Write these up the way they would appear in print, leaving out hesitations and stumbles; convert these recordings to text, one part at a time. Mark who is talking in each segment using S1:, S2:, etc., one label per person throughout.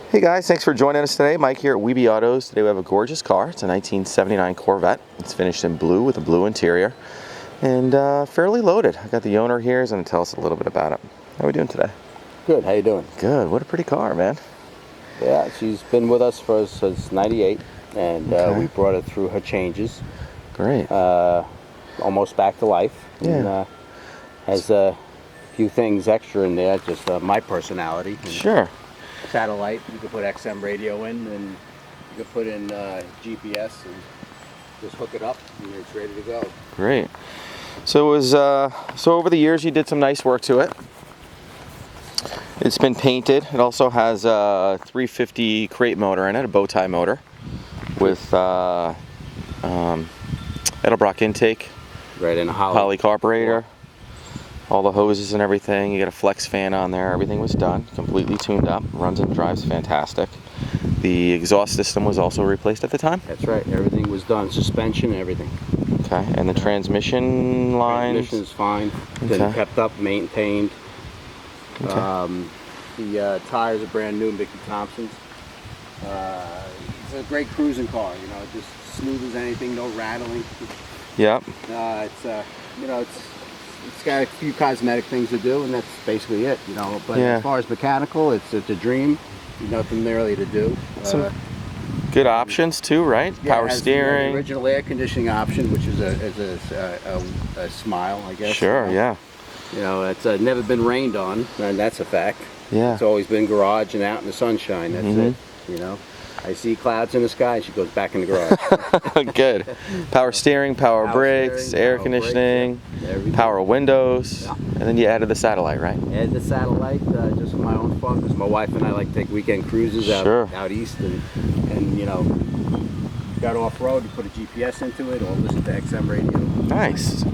S1: Hey guys, thanks for joining us today. Mike here at WeBe Autos. Today we have a gorgeous car. It's a 1979 Corvette. It's finished in blue with a blue interior and fairly loaded. I got the owner here. He's going to tell us a little bit about it. How are we doing today?
S2: Good. How you doing?
S1: Good. What a pretty car, man.
S2: Yeah, she's been with us since '98, and we brought her through her changes.
S1: Great.
S2: Almost back to life.
S1: Yeah.
S2: And, has a few things extra in there, just my personality.
S1: Sure.
S2: Satellite, you could put XM radio in, and you could put in GPS and just hook it up, and it's ready to go.
S1: Great. So it was so over the years you did some nice work to it. It's been painted. It also has a 350 crate motor in it, a bow tie motor with Edelbrock Intake,
S2: Right, in a
S1: poly carburetor. All the hoses and everything. You got a flex fan on there. Everything was done, completely tuned up. Runs and drives fantastic. The exhaust system was also replaced at the time?
S2: That's right. Everything was done. Suspension, everything.
S1: Okay. And the transmission lines?
S2: Transmission is fine. Been kept up, maintained.
S1: Okay.
S2: The tires are brand new, Micky Thompson's. It's a great cruising car. You know, just smooth as anything. No rattling.
S1: Yep.
S2: It's got a few cosmetic things to do, and that's basically it, you know. But
S1: Yeah.
S2: as far as mechanical, it's a dream. Nothing really to do.
S1: Some good options too, right?
S2: Yeah,
S1: Power
S2: it has
S1: steering.
S2: The original air conditioning option, which is a smile, I guess.
S1: Sure, yeah.
S2: You know, it's never been rained on, and that's a fact.
S1: Yeah.
S2: It's always been garage and out in the sunshine. That's it. You know, I see clouds in the sky, and she goes back in the garage.
S1: Good. Power steering, power brakes,
S2: steering,
S1: air
S2: power
S1: conditioning,
S2: brakes,
S1: power windows,
S2: Yeah.
S1: and then you added the satellite, right?
S2: Add the satellite just for my own fun, because my wife and I like to take weekend cruises out east, and you know, got off road. You put a GPS into it, or listen to XM radio.
S1: Nice.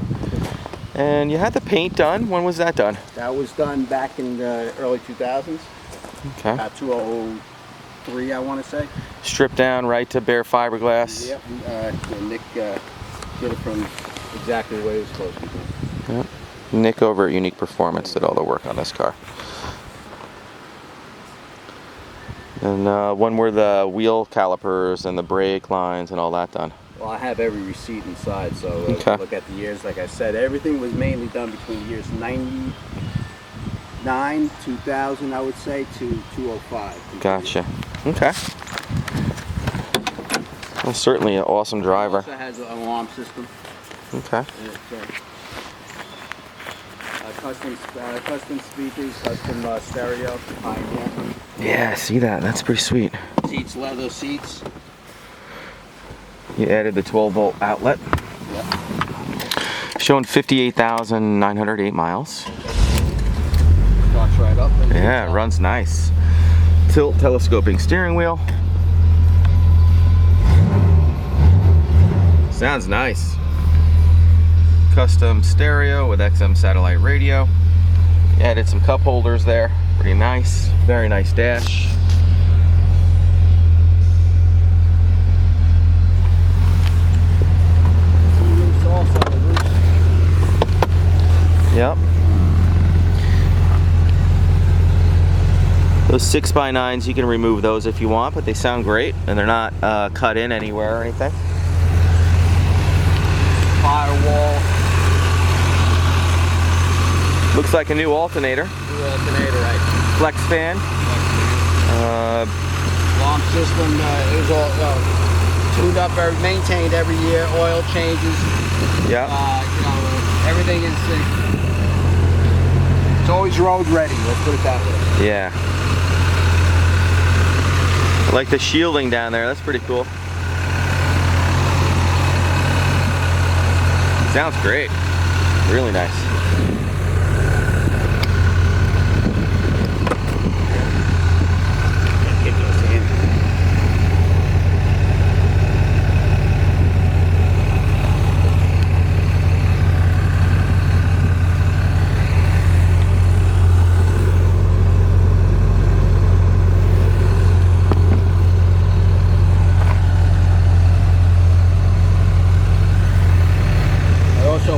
S1: And you had the paint done. When was that done?
S2: That was done back in the early 2000s.
S1: Okay.
S2: About 2003, I want to say.
S1: Stripped down right to bare fiberglass.
S2: Yep. And Nick did it from exactly the way it was supposed to be.
S1: Yep. Nick over at Unique Performance did all the work on this car. And when were the wheel calipers and the brake lines and all that done?
S2: Well, I have every receipt inside, so look at the years. Like I said, everything was mainly done between years 99, 2000, I would say, to 205.
S1: Gotcha. Okay. Well, certainly an awesome driver.
S2: It also has an alarm system.
S1: Okay.
S2: Custom speakers, custom stereo.
S1: Yeah, I see that. That's pretty sweet.
S2: Seats, leather seats.
S1: You added the 12-volt outlet.
S2: Yep.
S1: Showing 58,908 miles.
S2: Starts right up.
S1: Yeah, it runs nice. Tilt telescoping steering wheel. Sounds nice. Custom stereo with XM satellite radio. You added some cup holders there. Pretty nice. Very nice dash. Yep. Those 6x9s, you can remove those if you want, but they sound great and they're not cut in anywhere or anything.
S2: Firewall.
S1: Looks like a new alternator.
S2: New alternator, right?
S1: Flex fan.
S2: Alarm system is all tuned up, maintained every year. Oil changes.
S1: Yeah.
S2: You know, everything is. It's always road ready. Let's put it that way.
S1: Yeah. I like the shielding down there. That's pretty cool. Sounds great. Really nice.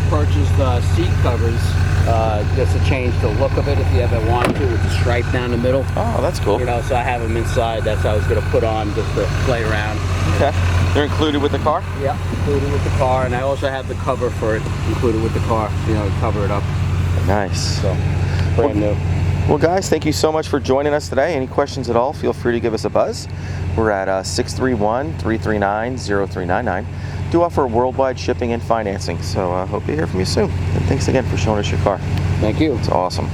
S2: Purchased seat covers just to change the look of it if you ever want to, with the stripe down the middle.
S1: Oh, that's cool.
S2: You know, so I have them inside. That's what I was going to put on just to play around.
S1: Okay. They're included with the car?
S2: Yeah, included with the car, and I also have the cover for it included with the car. You know, cover it up.
S1: Nice.
S2: So, brand new.
S1: Well, guys, thank you so much for joining us today. Any questions at all, feel free to give us a buzz. We're at 631-339-0399. Do offer worldwide shipping and financing, so I hope to hear from you soon. And thanks again for showing us your car.
S2: Thank you.
S1: It's awesome.